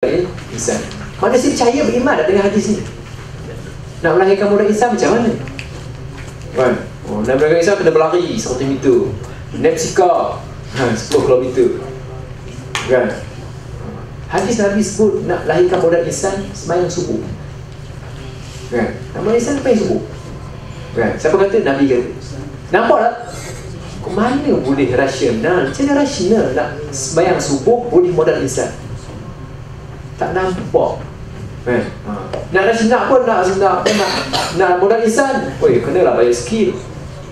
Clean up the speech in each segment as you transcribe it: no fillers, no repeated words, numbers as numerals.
insan. Manusia percaya beriman tak dengan hadis ni? Nak melahirkan budak insan macam mana? Kan? Oh, nak melahirkan insan kena berlari 100 meter, naik basikal 10 km. Kan? Hadis Nabi sebut nak lahirkan budak insan sembahyang subuh. Kan? Nak budak insan sembahyang subuh. Kan? Siapa kata? Nabi kata. Nampak tak? Kok mana boleh rasional? Macam mana rasional nak sembahyang subuh boleh modal insan? Tak nampak. Nak rasional pun nak modal insan. Oi, kenalah bayar skill.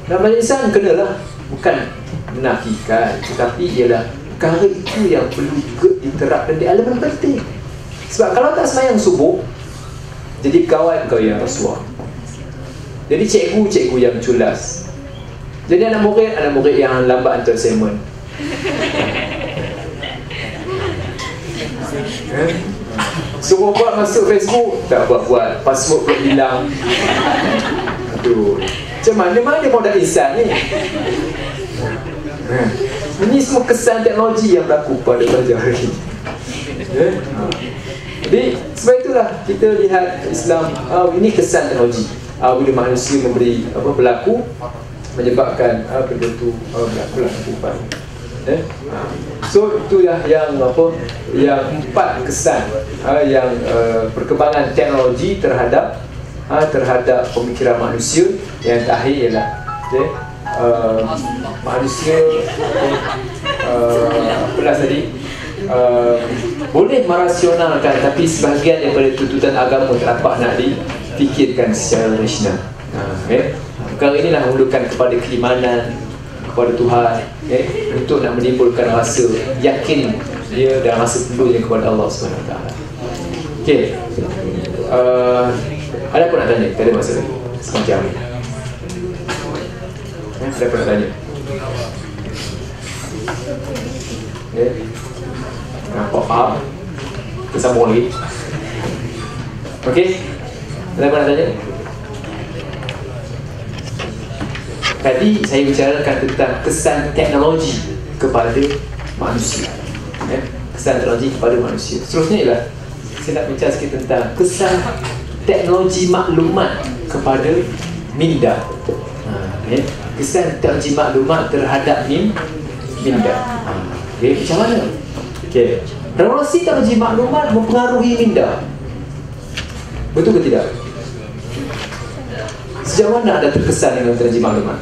Nak bayar insan kenalah. Bukan menafikan, tetapi ialah perkara itu yang perlu diterapkan di elemen penting. Sebab kalau tak sembahyang subuh, jadi kawan kau yang rasuah. Jadi cikgu yang culas. Jadi anak murid yang lambat hantar assignment. Suruh buat masuk Facebook, tak buat. Password pun hilang. Aduh, macam mana modal insan ni? Ini semua kesan teknologi yang berlaku pada hari ini. Jadi sebab itulah kita lihat Islam, ini kesan teknologi. Bila manusia memberi berlaku, menyebabkan benda tu berlakulah kehidupan. So itulah yang yang 4 kesan yang perkembangan teknologi terhadap pemikiran manusia. Yang terakhir ialah manusia tadi boleh merasionalkan, tapi sebahagian daripada tuntutan agama tak dapat nak difikirkan secara rasional. Perkara inilah memerlukan kepada keimanan kepada Tuhan, untuk nak menimbulkan rasa yakin dia dan rasa perlunya kepada Allah SWT. Okey, ada apa nak tanya? Tak ada masa lagi semacam ni. Ada apa nak tanya? Nampak faham? Kita sambung lagi. Okey, ada apa nak tanya? Tadi saya bicarakan tentang kesan teknologi kepada manusia. Kesan teknologi kepada manusia. Seterusnya ialah saya nak bincang sikit tentang kesan teknologi maklumat kepada minda. Kesan teknologi maklumat terhadap minda. Macam mana? Revolusi teknologi maklumat mempengaruhi minda. Betul ke tidak? Sejauh mana ada terkesan dengan teknologi maklumat?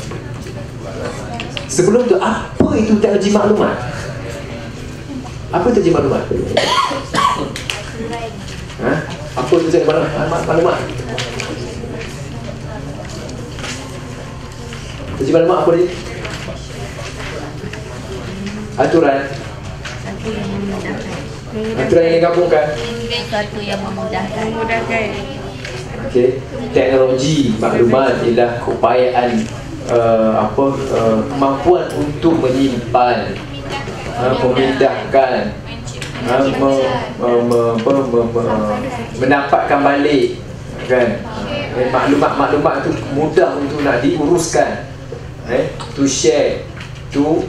Sebelum tu, apa itu teknologi maklumat? Apa teknologi maklumat? Apa itu teknologi maklumat? Teknologi maklumat apa dia? Aturan yang digabungkan. Sesuatu yang memudahkan. Okay. Teknologi maklumat ialah keupayaan kemampuan untuk menyimpan, memindahkan, mendapatkan balik, kan? Maklumat tu mudah untuk nak diuruskan, to share, to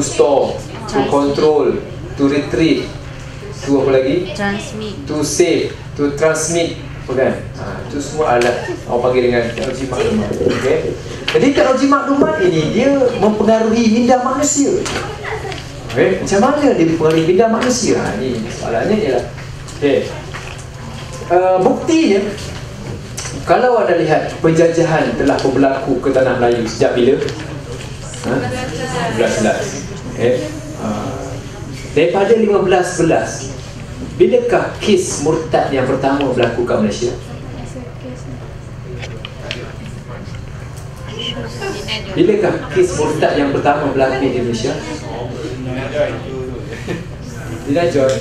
store, to control, to retrieve, to apa lagi? Transmit, to save, to transmit. Kan? Itu semua adalah orang panggil dengan teknologi maklumat. Okay? Jadi teknologi maklumat ini dia mempengaruhi minda manusia. Macam mana dia mempengaruhi minda manusia? Ini soalannya ialah buktinya, kalau anda lihat penjajahan telah berlaku ke tanah Melayu sejak bila? 1511. Daripada 1511, bilakah kes murtad yang pertama berlaku kat Malaysia? Bilakah kes murtad yang pertama berlaku di Malaysia? Dina Joy,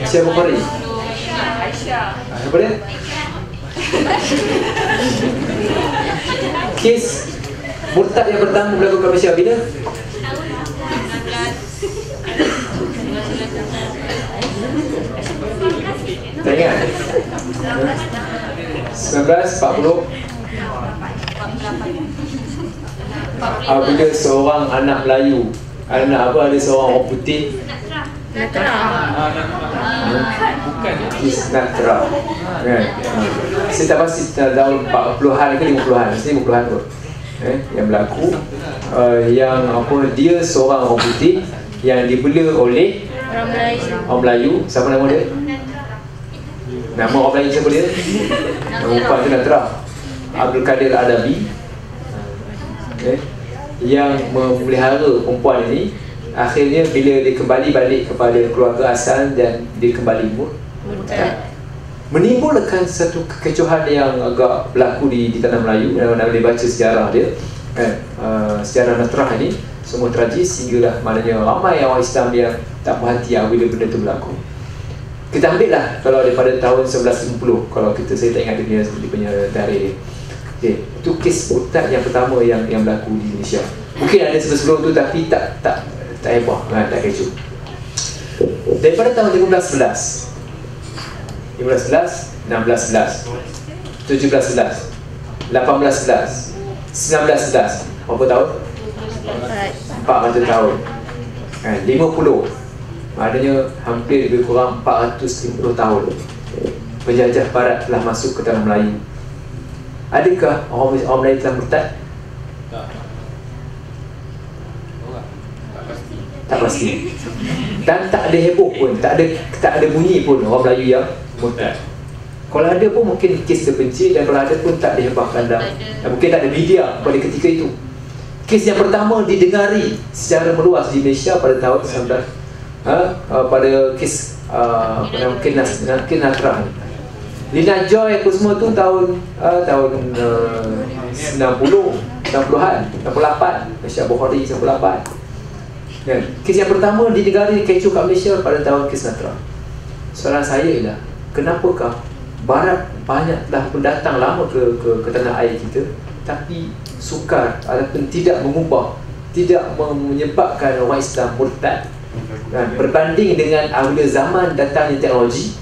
Siapa Bukhari? Apa dia? Kes murtad yang pertama berlaku kat Malaysia bila? Tak ingat? 1940. Bila seorang anak Melayu, ada seorang orang putih Kisnatra kan? Saya tak pasti tahun 40-an ke 50-an, mesti 50-an tu yang berlaku, yang apa, dia seorang orang putih yang dibela oleh orang Melayu. Siapa nama dia? Nama orang Melayu siapa dia? Nama perempuan tu Natra Abdul Kadir Adabi, yang memelihara perempuan ini. Akhirnya bila dia kembali balik kepada keluarga asal dan dia kembali murtad, menimbulkan satu kekecohan yang agak berlaku di tanah Melayu. Kalau boleh baca sejarah dia kan, sejarah Natrah ini semua tragis, sehinggalah maknanya ramai orang Islam yang tak puas hati bila benda itu berlaku. Kita ambil lah kalau daripada tahun 1150, kalau saya tak ingat dia punya tarikh dia. Itu kes murtad yang pertama yang berlaku di Indonesia. Mungkin ada sebelum tu tapi tak heboh kan, tak kecoh. Daripada tahun 1511, 1611, 1711, 1811, 1911, berapa tahun? 400 tahun kan, 50, maknanya hampir lebih kurang 450 tahun penjajah barat telah masuk ke tanah Melayu. Adakah orang Melayu telah murtad? Tak pasti. Dan tak ada heboh pun, tak ada bunyi pun orang Melayu yang murtad. Kalau ada pun mungkin kes terpencil, dan kalau ada pun tak dihebahkan dan mungkin tak ada media pada ketika itu. Kes yang pertama didengari secara meluas di Malaysia pada tahun 19 pada kes kes Natrah. Lina Joy apa semua tu tahun 90-an, 98, Malaysia Bukhari 98. Kan? Kes yang pertama didengari kecoh kat Malaysia pada tahun kes Natrah. Soalan saya ialah, kenapakah Barat banyak telah pendatang lama ke tanah air kita, tapi sukar ataupun tidak mengubah, tidak menyebabkan orang Islam murtad. Berbanding dengan apabila zaman datangnya teknologi,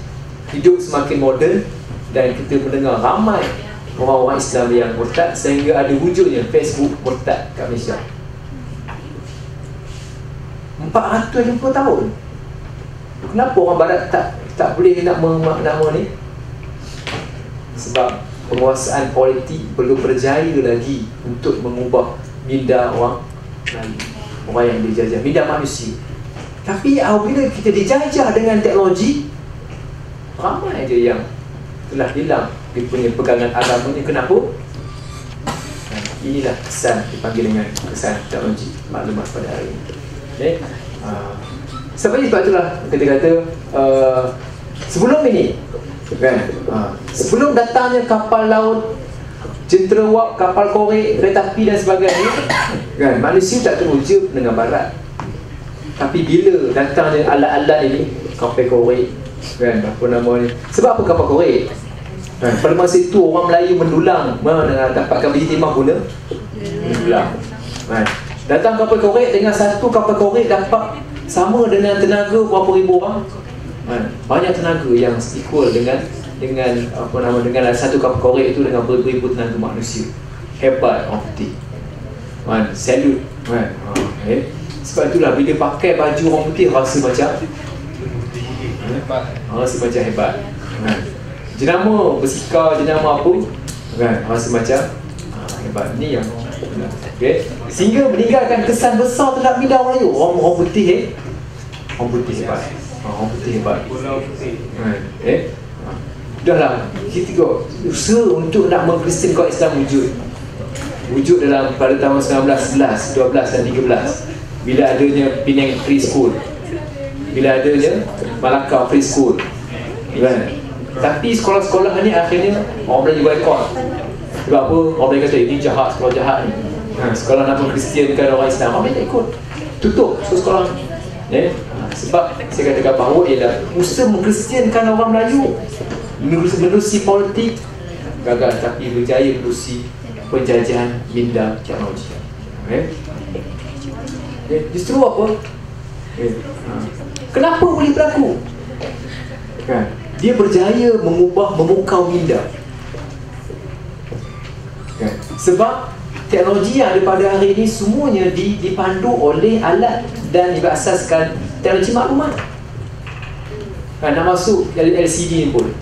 hidup semakin moden, dan kita mendengar ramai orang-orang Islam yang murtad, sehingga ada wujudnya Facebook murtad kat Malaysia. 450 tahun. Kenapa orang Barat tak boleh nak ni? Sebab penguasaan politik belum berjaya lagi untuk mengubah minda orang Melayu, orang yang dijajah, minda manusia. Tapi apabila kita dijajah dengan teknologi, ramai je yang telah hilang dia punya pegangan agamanya. Kenapa? Inilah kesan dipanggil dengan kesan teknologi maklumat pada hari ini. Okay. Sebab itulah kita kata sebelum ini kan, sebelum datangnya kapal laut, jentera wap, kapal korek, kereta api dan sebagainya kan, manusia tak teruja dengan barat. Tapi bila datangnya alat-alat ini, kapal korek kan, apa nama ni, sebab apa kapal korek kan? Pada masa itu orang Melayu mendulang, dapatkan biji timah guna mendulang kan. Datang kapal korek, dengan satu kapal korek dapat sama dengan tenaga berapa ribu orang. Banyak tenaga yang equal dengan apa nama, dengan satu kapal korek itu dengan beribu-ribu tenaga manusia. Hebat orang putih. Salute kan. Sebab itulah bila pakai baju orang putih rasa macam hebat. Jenama bersikap, jenama apa kan, rasa macam hebat. Ni yang okay. Sehingga meninggalkan kesan besar terhadap minda orang Melayu. Orang putih orang putih hebat. Orang putih hebat. Dahlah kita tengok usaha untuk nak mengkristenkan Islam wujud dalam pada tahun 1911, 12 dan 13, bila adanya Penang Free School, bila adanya Malacca Free School kan. Tapi sekolah-sekolah ni akhirnya orang Melayu boycott. Sebab apa? Orang Melayu kata ini jahat, sekolah jahat ni. Sekolah nak mengkristiankan orang Islam, orang Melayu tak ikut, tutup sekolah ni. Sebab saya katakan bahawa ialah usaha mengkristiankan orang Melayu, menerusi politik gagal, tapi berjaya menerusi penjajahan minda teknologi. Justru apa? Kenapa boleh berlaku? Dia berjaya memukau minda. Sebab teknologi yang ada pada hari ini semuanya dipandu oleh alat dan berasaskan teknologi maklumat. Nak masuk LCD ni pun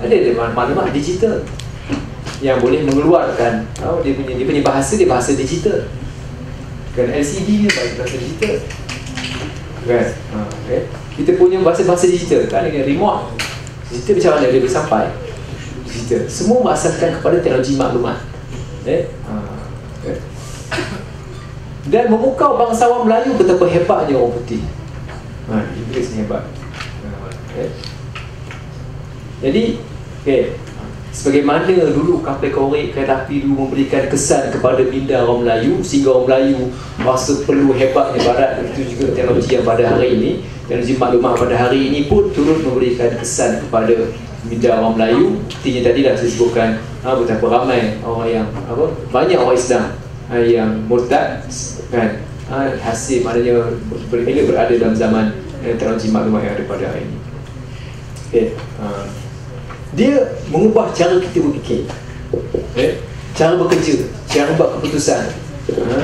ada maklumat digital yang boleh mengeluarkan dia punya bahasa, dia bahasa digital kan. LCD ni bahasa digital kan. Okay. Kita punya bahasa digital kan, dengan remote digital, macam mana dia boleh sampai digital. Semua berasaskan kepada teknologi maklumat. Okay. Dan memukau bangsawan Melayu betapa hebatnya orang putih. Inggeris ni hebat. Okay. Jadi sebagaimana dulu kapal korek, kereta api dulu memberikan kesan kepada minda orang Melayu, sehingga orang Melayu merasa perlu hebatnya barat. Itu juga teknologi yang pada hari ini, teknologi maklumat pada hari ini pun turut memberikan kesan kepada minda orang Melayu. Artinya tadi dah saya sebutkan betapa ramai orang yang banyak orang Islam yang murtad kan, hasil maknanya bila berada dalam zaman teknologi maklumat yang ada pada hari ini. Dia mengubah cara kita berfikir, cara bekerja, cara buat keputusan,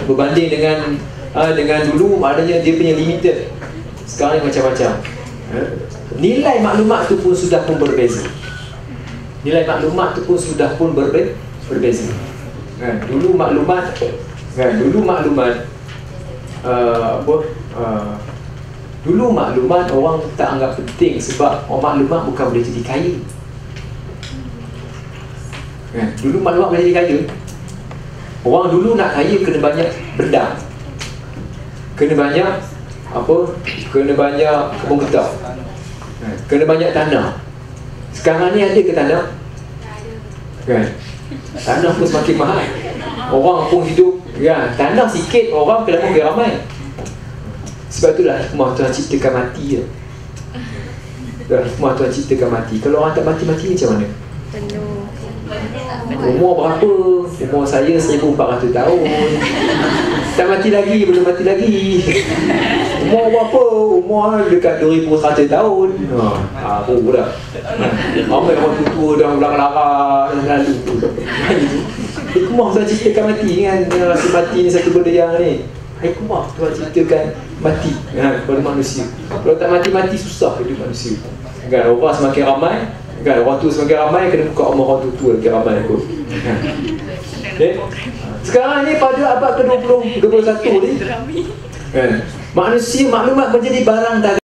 berbanding dengan dulu maknanya dia punya limited. Sekarang ni macam-macam. Nilai maklumat tu pun sudah pun berbeza. Nilai maklumat tu pun sudah pun berbeza. Dulu maklumat dulu maklumat orang tak anggap penting sebab orang maklumat bukan boleh jadi kaya. Dulu maklumat boleh jadi kaya. Orang dulu nak kaya kena banyak benda, kena banyak kena banyak kebun getah, kena banyak tanah. Sekarang ni ada ke tanah? Tanah pun semakin mahal. Orang pun hidup tanah sikit, orang kena makin ramai. Sebab itulah hikmah Tuhan ciptakan mati je. Hikmah Tuhan ciptakan mati. Kalau orang tak mati-mati macam mana? Umur berapa? Umur saya 1400 tahun. Tak mati lagi, belum mati lagi. Umur berapa? Umur dekat 2100 tahun. Apa dah. Ramai orang tua dah ulang-lara lalu. Hikmah Tuhan ciptakan mati dengan rasa mati ni satu benda yang ni. Hikmah Tuhan ciptakan mati kepada manusia. Kalau tak mati-mati susah hidup manusia. Kan orang semakin ramai, kan orang tua semakin ramai, kena buka rumah orang tua lagi ramai kot. Sekarang ni pada abad ke-20, 21 ni, manusia maklumat menjadi barang dagangan.